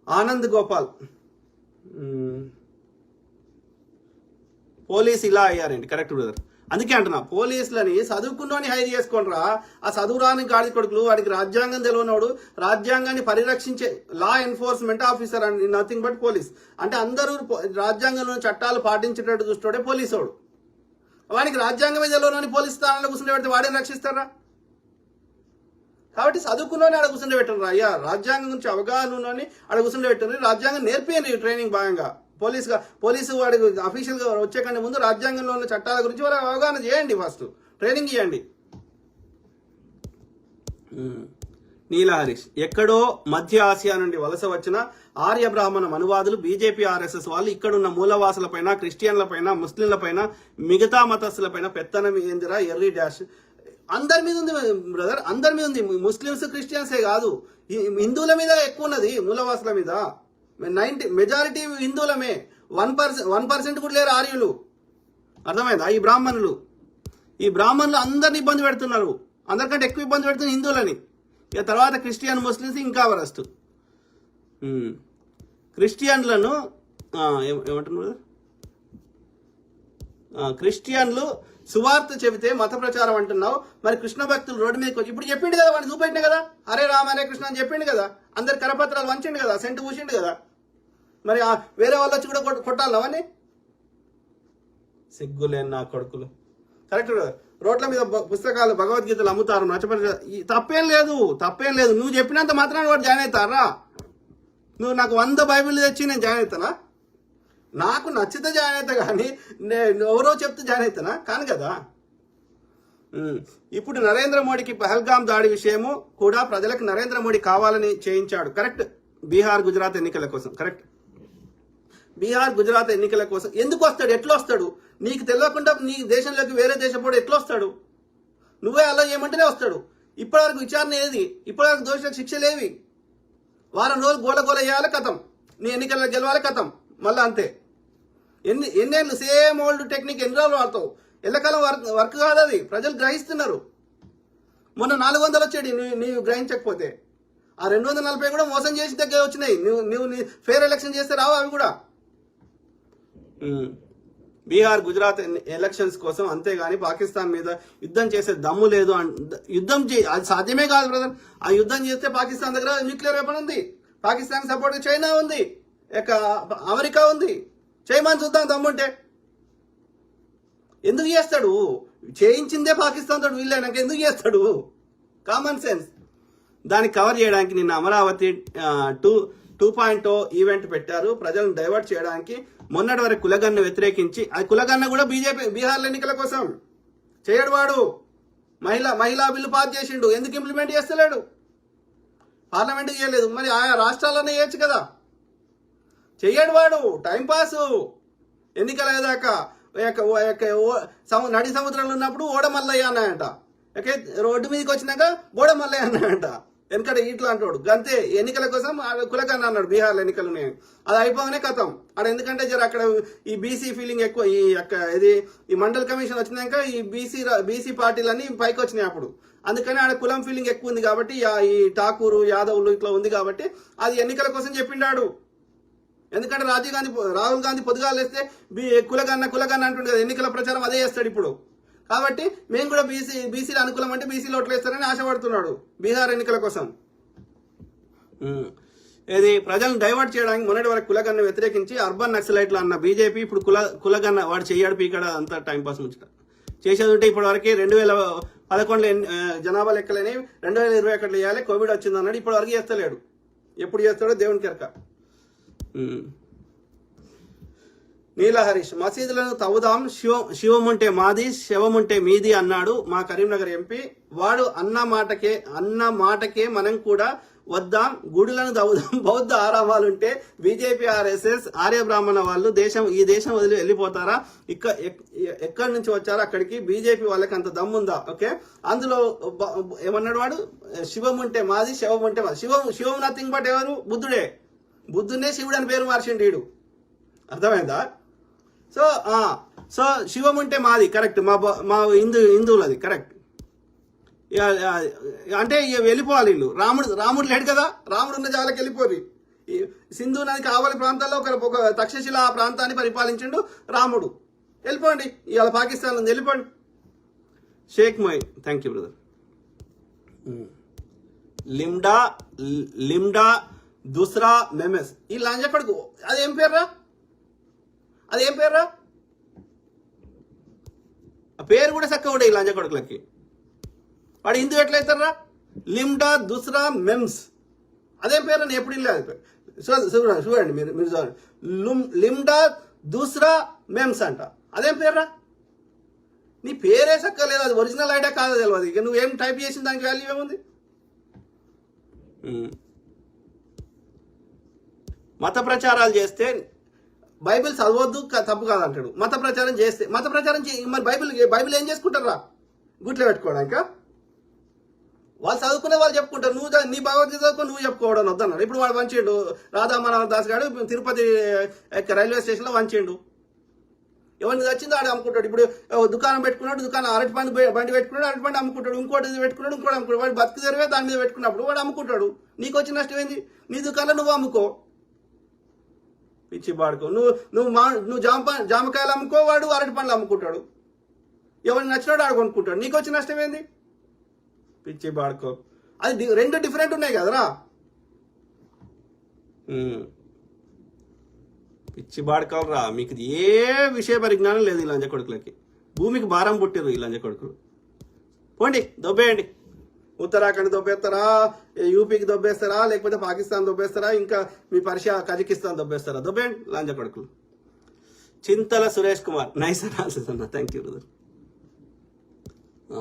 Anand Gopal police ఇలా అయ్యారండి. Correct brother. అందుకే అంటున్నా, పోలీసులని చదువుకున్నోని హైర్ చేసుకోండిరా. ఆ చదువురాని గాడి కొడుకులు, వాడికి రాజ్యాంగం తెలియనోడు, రాజ్యాంగాన్ని పరిరక్షించే law enforcement officer and nothing but police. అంటే అందరూ రాజ్యాంగంలో చట్టాలు పాటించేటట్టు చూస్తాడే పోలీసోడు. వాడికి రాజ్యాంగమే తెలియనోని పోలీస్ స్థానంలో కూర్చుని పెడితే వాడిని రక్షిస్తారా? కాబట్టి చదువుకున్నోని ఆడ కూర్చుని పెట్టరు. అయ్యా రాజ్యాంగం గురించి అవగాహన ఉన్నోని ఆడ కూర్చుని పెట్టరు. రాజ్యాంగం నేర్పియండి ట్రైనింగ్ భాగంగా. పోలీసు వాడికి అఫీషియల్ గా వచ్చే కంటే ముందు రాజ్యాంగంలో ఉన్న చట్టాల గురించి వాళ్ళకి అవగాహన చేయండి. ఫస్ట్ ట్రైనింగ్ ఇవ్వండి. నీలా హరీష్, ఎక్కడో మధ్య ఆసియా నుండి వలస వచ్చిన ఆర్య బ్రాహ్మణ మనువాదులు, బీజేపీ ఆర్ఎస్ఎస్ వాళ్ళు ఇక్కడున్న మూలవాసులపైన, క్రిస్టియన్లపైన, ముస్లింలపైన, మిగతా మతస్థులపైన పెత్తనం ఏందిరా ఎర్రీ డాష్. అందరి మీద ఉంది బ్రదర్, అందరి మీద ఉంది. ముస్లిమ్స్ క్రిస్టియన్సే కాదు, హిందువుల మీద ఎక్కువ ఉన్నది, మూలవాసుల మీద. మెజారిటీ హిందువులమే. 1% కూడా లేరు ఆర్యులు. అర్థమైందా? ఈ బ్రాహ్మణులు అందరిని ఇబ్బంది పెడుతున్నారు. అందరికంటే ఎక్కువ ఇబ్బంది పెడుతున్నారు హిందువులని. ఇక తర్వాత క్రిస్టియన్, ముస్లిమ్స్ ఇంకా వరస్ట్. క్రిస్టియన్లను ఏమంటున్నారు, క్రిస్టియన్లు సువార్త చెబితే మత ప్రచారం అంటున్నావు. మరి కృష్ణ భక్తులు రోడ్డు మీదకి వచ్చి ఇప్పుడు చెప్పిండు కదా, వాడిని చూపెట్టిన కదా, హరే రామ హరే కృష్ణ అని చెప్పిండు కదా, అందరు కరపత్రాలు వంచండి కదా, సెంటు పూసిండు కదా. మరి వేరే వాళ్ళు వచ్చి కూడా కొట్టాలని సిగ్గులేని నా కొడుకులు. కరెక్ట్. రోడ్ల మీద పుస్తకాలు, భగవద్గీతలు అమ్ముతారు, నచ్చపరి. తప్పేం లేదు. నువ్వు చెప్పినంత మాత్రాన్ని వాడు జాయిన్ అవుతారా? నువ్వు నాకు 100 బైబిల్ తెచ్చి నేను జాయిన్ అవుతానా? నాకు నచ్చితే జాయిన్ అవుతా, కానీ ఎవరో చెప్తే జాయిన్ అవుతానా? కాను కదా. ఇప్పుడు నరేంద్ర మోడీకి పహల్గామ్ దాడి విషయము కూడా ప్రజలకు నరేంద్ర మోడీ కావాలని చేయించాడు. కరెక్ట్. బీహార్ గుజరాత్ ఎన్నికల కోసం. కరెక్ట్. బీహార్ గుజరాత్ ఎన్నికల కోసం ఎందుకు వస్తాడు? ఎట్లా వస్తాడు? నీకు తెలియకుండా నీ దేశంలోకి వేరే దేశపోడు ఎట్లా వస్తాడు? నువ్వే అలా చేయమంటేనే వస్తాడు. ఇప్పటివరకు విచారణ ఏది? ఇప్పటివరకు దోషులకు శిక్షలేవి? వారం రోజులు గోల వేయాలి, కథం. నీ ఎన్నికల్లో గెలవాలి, కథం. మళ్ళీ అంతే. ఎన్నేళ్ళు సేమ్ ఓల్డ్ టెక్నిక్ ఎన్ని రోజులు వాడతావు? ఎల్లకాలం వర్క్ కాదు అది. ప్రజలు గ్రహిస్తున్నారు. మొన్న 400 వచ్చాడు నీవు గ్రహించకపోతే. ఆ 240 కూడా మోసం చేసి దగ్గర వచ్చినాయి. నువ్వు ఫేర్ ఎలక్షన్ చేస్తే రావు అవి కూడా. బీహార్ గుజరాత్ ఎలక్షన్స్ కోసం, అంతేగాని పాకిస్తాన్ మీద యుద్ధం చేసే దమ్ము లేదు. యుద్ధం అది సాధ్యమే కాదు బ్రదర్. ఆ యుద్ధం చేస్తే పాకిస్తాన్ దగ్గర న్యూక్లియర్ వెపన్ ఉంది, పాకిస్తాన్ సపోర్ట్ చైనా ఉంది, అమెరికా ఉంది. చేయమని చూద్దాం దమ్ముంటే. ఎందుకు చేస్తాడు? చేయించిందే పాకిస్తాన్ తోడు వీళ్ళైనాక ఎందుకు చేస్తాడు? Common sense. దాన్ని కవర్ చేయడానికి నిన్న అమరావతి 2.0 ఈవెంట్ పెట్టారు. ప్రజలను డైవర్ట్ చేయడానికి. మొన్నటి వరకు కులగన్న వ్యతిరేకించి, అది కులగన్న కూడా బీహార్ ఎన్నికల కోసం చేయడు. వాడు మహిళా బిల్లు పాస్ చేసిండు. ఎందుకు ఇంప్లిమెంట్ చేస్తలేడు? పార్లమెంట్ చేయలేదు. మరి ఆయా రాష్ట్రాల్లోనే చేయొచ్చు కదా. చెయ్యడు వాడు. టైంపాస్. ఎన్నికలు అయ్యేదాకా నడి సముద్రంలో ఉన్నప్పుడు ఓడమల్లయ్య అన్నాయంట. రోడ్డు మీదకి వచ్చినాక ఓడమల్లయ్య అన్నాయంట. ఎందుకంటే ఇట్లా అంటాడు గంతే. ఎన్నికల కోసం కులకన్న అన్నాడు బీహార్ ఎన్నికలు. అది అయిపోగానే కథం ఆడ. ఎందుకంటే అక్కడ ఈ బీసీ ఫీలింగ్ ఎక్కువ. ఈ మండల్ కమిషన్ వచ్చినాక ఈ బీసీ పార్టీలన్నీ పైకి వచ్చినాయి అప్పుడు. అందుకని ఆడ కులం ఫీలింగ్ ఎక్కువ ఉంది కాబట్టి, ఈ ఠాకూరు యాదవులు ఇట్లా ఉంది కాబట్టి అది ఎన్నికల కోసం చెప్పిండాడు. ఎందుకంటే రాహుల్ గాంధీ పొద్దుగాలు వేస్తే కులగన్న అంటుండే కదా, ఎన్నికల ప్రచారం అదే చేస్తాడు ఇప్పుడు. కాబట్టి మేము కూడా బీసీలు అనుకూలం అంటే బీసీలు ఓట్లు వేస్తారని ఆశపడుతున్నాడు బీహార్ ఎన్నికల కోసం. ఇది ప్రజలను డైవర్ట్ చేయడానికి మొన్నటి వరకు కులగన్న వ్యతిరేకించి అర్బన్ నక్సలైట్లు అన్న బీజేపీ ఇప్పుడు కులగన్న వాడు చెయ్యాడు పీకడ అంతా టైంపాస్ ముచ్చట చేసేది ఉంటే ఇప్పటి వరకు 2011 జనాభా లెక్కలని 2021 వేయాలి. కోవిడ్ వచ్చింది అన్నాడు. ఇప్పటి వరకు చేస్తలేడు. ఎప్పుడు చేస్తాడో దేవునికి ఎరక. నీలా హరీష్, మసీదులను తవ్వుదాం, శివం ఉంటే మాది, శవం ఉంటే మీది అన్నాడు మా కరీంనగర్ ఎంపీ. వాడు అన్న మాటకే మనం కూడా వద్దాం, గుడులను తవ్వుదాం. బౌద్ధ ఆరామాలుంటే బీజేపీ ఆర్ఎస్ఎస్ ఆర్య బ్రాహ్మణ వాళ్ళు ఈ దేశం వదిలి వెళ్ళిపోతారా? ఎక్కడి నుంచి వచ్చారో అక్కడికి. బీజేపీ వాళ్ళకి అంత దమ్ముందా? ఓకే. అందులో ఏమన్నాడు వాడు? శివం ఉంటే మాది, శవం ఉంటే మాది. శివం నథింగ్ బట్ ఎవరు? బుద్ధునే శివుడు అని పేరు మార్చిండు వీడు. అర్థమైందా? సో శివం ఉంటే మాది కరెక్ట్. మా హిందువులది కరెక్ట్. అంటే వెళ్ళిపోవాలి వీళ్ళు. రాముడు లేడు కదా, రాముడు ఉన్న జాలకి వెళ్ళిపోరు. ఈ సింధు నది కావలి ప్రాంతాల్లో ఒక తక్షశిల ఆ ప్రాంతాన్ని పరిపాలించిండు రాముడు. వెళ్ళిపోండి, ఇవాళ పాకిస్తాన్ ఉంది, వెళ్ళిపోండి. షేక్ మొయ్, థ్యాంక్ యూ బ్రదర్. లిమ్డా దుస్రా మెమెస్, ఈ లంజ కొడుకు అదేం పేర్రా? అదేం పేర్రా? ఆ పేరు కూడా చక్కగా ఉండే ఈ లంజ కొడుకులకి. వాడు హిందూ ఎట్లయితారా? లిమ్డా దుస్రా మెమ్స్, అదేం పేరు? నేను ఎప్పుడు ఇల్లేదు. చూడండి మీరు చూడండి, లిమ్డా దూసరా మెమ్స్ అంట, అదేం పేర్రా? నీ పేరే చక్కలేదు, అది ఒరిజినల్ ఐడియా కాదో తెలియదు. ఇక నువ్వేం టైప్ చేసిన దానికి వాల్యూ ఏముంది? మత ప్రచారాలు చేస్తే బైబిల్ చదవద్దు తప్పు కాదంటాడు. మత ప్రచారం చేస్తే మరి బైబిల్ ఏం చేసుకుంటారా? గుట్లో పెట్టుకోవడానిక? వాళ్ళు చదువుకునే వాళ్ళు చెప్పుకుంటారు, నువ్వు నీ భగవద్గీత చదువుకుని నువ్వు చెప్పుకోవడం వద్దన్నాడు. ఇప్పుడు వాడు వంచిండు, రాధా మనోహర్ దాస్ గారు తిరుపతి రైల్వే స్టేషన్లో వంచిండు. ఎవరిని వచ్చిందో ఆడు అమ్ముకుంటాడు. ఇప్పుడు దుకాణం పెట్టుకున్నాడు, దుకాణం అరటిపండు బండి పెట్టుకున్నాడు, అరటిపండు అమ్ముకుంటాడు, ఇంకోటి పెట్టుకున్నాడు, ఇంకోటి అమ్ముకుంటాడు. వాడు బతుకు తెరివే దాని మీద పెట్టుకున్నప్పుడు వాడు అమ్ముకుంటాడు. నీకు వచ్చిన నష్టం ఏంది? నీ దుకాణంలో నువ్వు అమ్ముకో, పిచ్చి పాడుకో. నువ్వు జామకాయలు అమ్ముకో, వాడు అరటి పండ్లు అమ్ముకుంటాడు. ఎవరిని నచ్చినాడు ఆడు కొనుక్కుంటాడు. నీకు వచ్చిన నష్టం ఏంది? పిచ్చి పాడుకో. అది రెండు డిఫరెంట్ ఉన్నాయి కదరా. పిచ్చి బాడకాలరా, మీకు ఏ విషయ పరిజ్ఞానం లేదు ఈ లంజ కొడుకులకి. భూమికి భారం పుట్టిరు ఈ లంజ కొడుకులు. పోండి, దొబ్బేయండి. ఉత్తరాఖండ్ దొబ్బేస్తారా, యూపీకి దొబ్బేస్తారా, లేకపోతే పాకిస్తాన్ దొబ్బేస్తారా, ఇంకా మీ పర్షియా కజకిస్తాన్ దొబ్బేస్తారా? దొబ్బేయండి లంజ కొడుకులు. చింతల సురేష్ కుమార్, నైస్ అనాలిసిస్ అన్న, థ్యాంక్ యూ బ్రదర్.